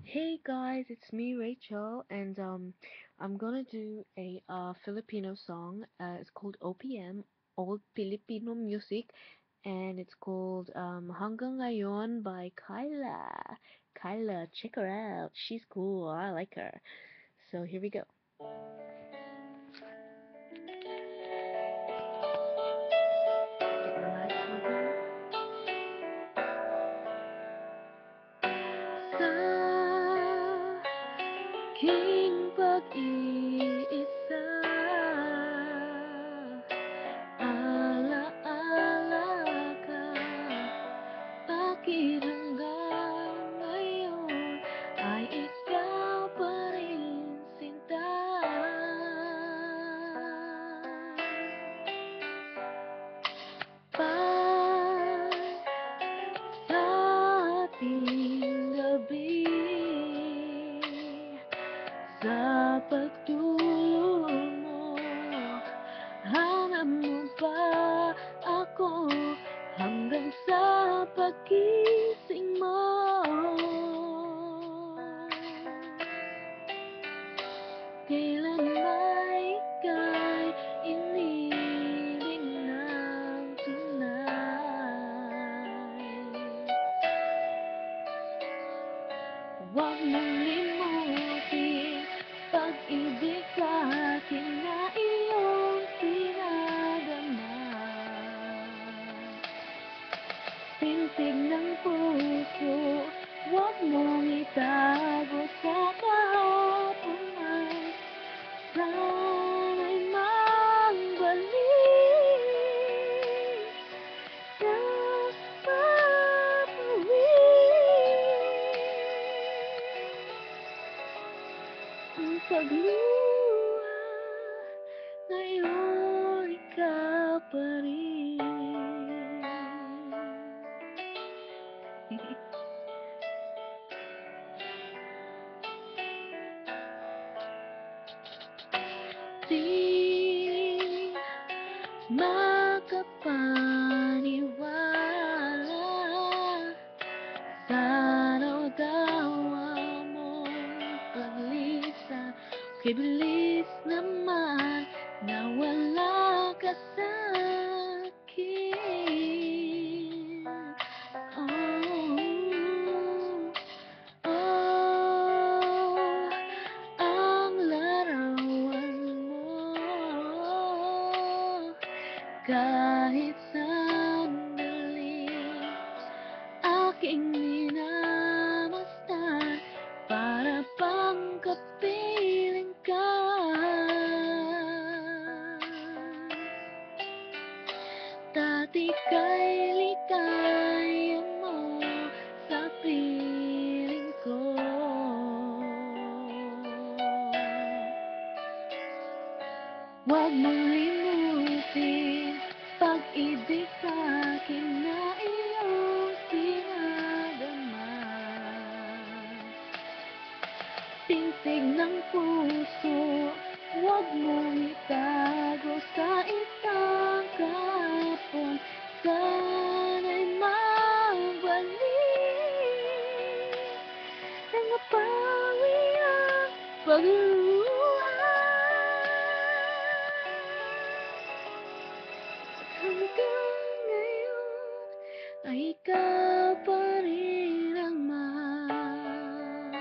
Hey guys, it's me Rachel, and I'm gonna do a Filipino song. It's called OPM, Old Filipino Music, and it's called Hanggang Ngayon by Kyla. Kyla, check her out. She's cool. I like her. So here we go. Get my lights moving. Sa aking pag-iisa, alaala ka, bakit hanggang ngayon ay ikaw pa rin sinta? Pag sa ating gabi, sa pagtulog mo, hanap mo ba ako hanggang sa pagkising mo? Kailan ba ika'y iniling ng tunay? Huwag mong limutin pag-ibig sa'kin na iyong pinadama. Tintig ng puso, huwag mong itago sa kahapon ay sana'y magbalik na pauwi. Ang pagluha, ngayon ikaw pa rin. Di makapaniwala sa nawagawa mong paglisan. Kay bilis naman nawala ka sa'kin. Oh, ang larawan mo, kahit sandali aking minamasdan, para bang kapiling ka. Dati kay ligaya mo sa piling ko. Huwag mong limutin pag-ibig sa'kin na iyong pinadama. Tintig ng puso, huwag mong itago sa isang kahapon. Sana'y magbalik na mapawi ang pagluha. Hanggang ngayon ay ikaw pa rin ang mahal.